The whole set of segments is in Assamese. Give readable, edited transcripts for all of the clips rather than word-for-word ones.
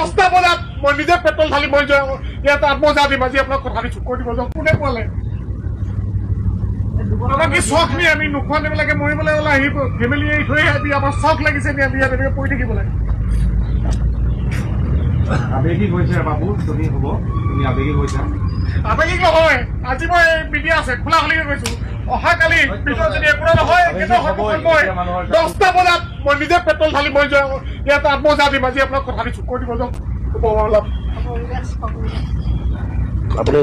10টা বজাত মই নিজে পেট্ৰল ঢালি মই ইয়াত আত্মহত্যা দিম আজি আপোনাক কথা দিছোঁ কৈ দিব যাওক কোনে কোৱালে আমাক কি চখ নি আমি নোখোৱা নেমেলাকে মৰিবলৈ ওলাই আহিব ফেমিলি এৰি থৈ আহি আমাৰ চখ লাগিছে নি আমি ইয়াত এনেকৈ পৰি থাকিব লাগে আবেগিক হৈছে বাবু তুমি হ'ব তুমি আবেগিক হৈছা আবেগিক নহয় আজি মই মিডিয়া আছে খোলা খুলিকে কৈছোঁ অহাকালি পিছত যদি একো নহয় মই 10টা বজাত মই নিজে পেট্ৰল ঢালি মই ইয়াত আত্মহত্যা দিম আজি আপোনাক কথা দিছোঁ কৈ দিব যাওক অলপ আপুনি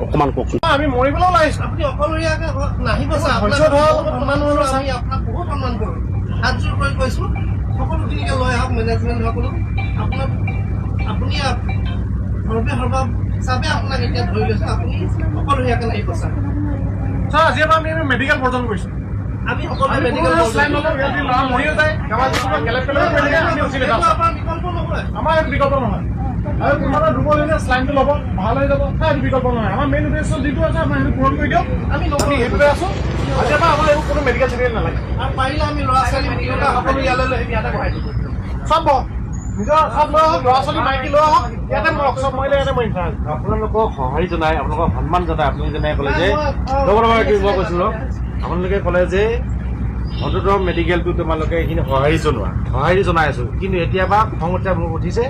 অকণমান কওকচোন আমি মৰিবলৈ ওলাই আহিছোঁ আপুনি অকলশৰীয়াকৈ নাহিব ছাৰ ধৈৰ্য ধৰক সন্মান আমি আপোনাক বহুত সন্মান কৰোঁ হাতযোৰ কৰি কৈছোঁ সকলোখিনিকে লৈ আহক মেনেজমেণ্ট সকলো আপোনাক আপুনি সৰ্বা হিচাপে আপোনাক এতিয়া ধৰি লৈছোঁ আপুনি অকলশৰীয়াকৈ নাহিব ছাৰ ছাৰ আজি পৰা আমি মেডিকেল পৰ্যন্ত কৰিছোঁ আমি সকলো মেডিকেল মৰিও যায় আমাৰ বিকল্প নহয় আৰু কোনোবা দুৰ্বল হ'লে শ্লাইনটো ল'ব ভাল হৈ যাব সেইটো বিকল্প নহয় আমাৰ মেইন উদ্দেশ্য যিটো আছে আমাৰ সেইটো পূৰণ কৰি দিয়ক আমি সেইটোতে আছোঁ আজি পৰা আমাৰ এইবোৰ কোনো মেডিকেল চেডিকেল নালাগে আৰু পাৰিলে আমি ল'ৰা ছোৱালী সকলো ইয়ালৈ লৈ ইয়াতে বহাই দিম চব নিজৰ চব লৈ আহক ল'ৰা ছোৱালী মাইকী লৈ আহক ইয়াতে মৰক চব মৰিলে ইয়াতে মৰিম ছাৰ আপোনালোকক সঁহাৰি জনাই আপোনালোকক সন্মান জনাই আপুনি যেনে ক'লে যে মই কৈছিলোঁ আপোনালোকে ক'লে যে অন্ততঃ মেডিকেলটো তোমালোকে এইখিনি সঁহাৰি জনাই আছোঁ কিন্তু এতিয়াবা খং মোক উঠিছে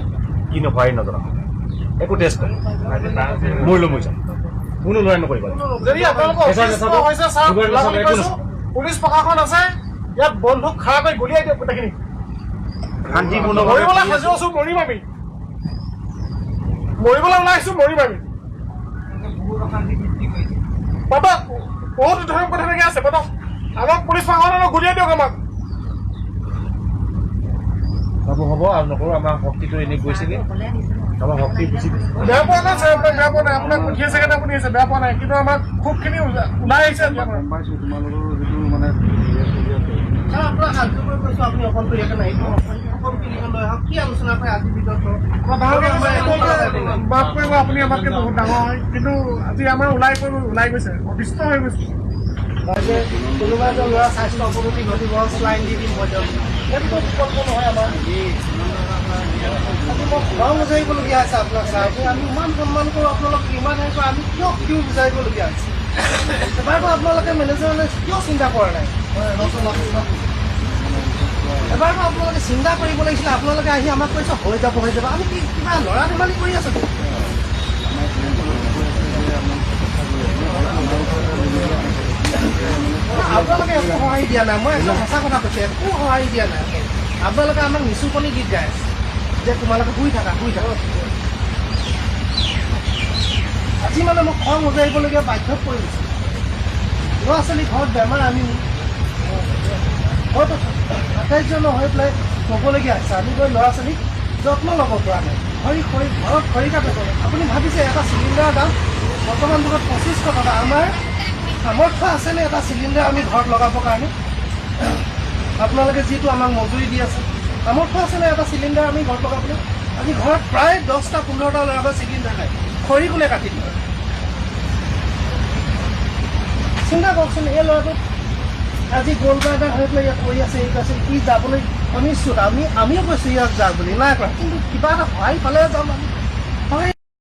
কিন্তু সঁহাৰি নজনাওঁ একো টেষ্ট নাই মৰিলোঁ মই যাম কোনো লৰাই নকৰিব যদি আপোনালোকৰ হৈছে ছাৰ পুলিচ প্ৰশাসন আছে ইয়াত বন্ধুক খাৰা কৰি গুলিয়াই দিয়ক গোটেইখিনি শান্তিপূৰ্ণভাৱে মৰিবলৈ সাজু আছোঁ মৰিম আমি মৰিবলৈ ওলাই আহিছোঁ মৰিম আমি পাতক বহুত ধৰণৰ কথা এনেকৈ আছে পাতক আমাক পুলিচ প্ৰশাসনে গুলিয়াই দিয়ক আমাক হ'ব আৰু নকৰোঁ আমাৰ শক্তিটো এনেই গৈছেগৈ আমাৰ শক্তি গুচি গৈছে বেয়া পোৱা নাই ছাৰ আপোনাক বেয়া পোৱা নাই আপোনাক পঠিয়াইছে কাৰণে আপুনি আহিছে বেয়া পোৱা নাই কিন্তু আমাক খুবখিনি ওলাই আহিছে তোমালোকৰ যিটো মানে ছাৰ আপোনাক হাতযোৰ কৰি কৈছোঁ আপুনি অকলশৰীয়াকৈ নাহিব সকলোখিনিকে লৈ আহক কি আলোচনা কৰে আজিৰ ভিতৰত মাফ কৰিব আপুনি আমাতকৈ বহুত ডাঙৰ হয় কিন্তু আজি আমাৰ ওলাই গৈছে অতিষ্ঠ হৈ গৈছে কোনোবা এজন ল'ৰা স্বাস্থ্য অৱনতি ঘটিব শ্লাইন দি দিম মই সেইটো বিকল্প নহয় আমাৰ খং বুজাৰিবলগীয়া হৈছে আপোনাক ছাৰ আমি ইমান সন্মান কৰোঁ আপোনালোক ইমান হেৰি কৰোঁ আমি কিয় বুজাৰিবলগীয়া হৈছে এবাৰতো আপোনালোকে মেনেজাৰলৈ কিয় চিন্তা কৰা নাই এবাৰতো আপোনালোকে চিন্তা কৰিব লাগিছিলে আপোনালোকে আহি আমাক কৈছে হৈ যাব আমি কিবা ল'ৰা ধেমালি কৰি আছোঁ আপোনালোকে একো সঁহাৰি দিয়া নাই মই একদম সঁচা কথা কৈছোঁ একো সঁহাৰি দিয়া নাই আপোনালোকে আমাক নিচুকনি গীত গাই আছে যে তোমালোকে শুই থাকা আজি মানে মোক খং উজাৰিবলগীয়া বাধ্যত পৰি গৈছে ল'ৰা ছোৱালী ঘৰত বেমাৰ আমি হয়তো 28জন হৈ পেলাই ক'বলগীয়া হৈছে আমি গৈ ল'ৰা ছোৱালীক যত্ন ল'ব পৰা নাই ঘৰত খৰি কাটে কৰে আপুনি ভাবিছে এটা চিলিণ্ডাৰৰ দাম বৰ্তমান যুগত 2500 টকা আমাৰ সামৰ্থ্য আছেনে এটা চিলিণ্ডাৰ আমি ঘৰত লগাবৰ কাৰণে আপোনালোকে যিটো আমাক মজুৰি দি আছে সামৰ্থ্য আছেনে এটা চিলিণ্ডাৰ আমি ঘৰত লগাবলৈ আজি ঘৰত প্ৰায় 10টা 15টা ল'ৰা চিলিণ্ডাৰ নাই খৰি কোনে কাটি দিব চিন্তা কৰকচোন এই ল'ৰাটো আজি গ'লবাৰ্ডাৰ হৈ পেলাই ইয়াত কৰি আছে ই যাবলৈ অনিশ্চিত আমিও কৈছোঁ ইয়াত যাওক বুলি নাই কৰা কিন্তু কিবা এটা সহায় পালে যাম আমি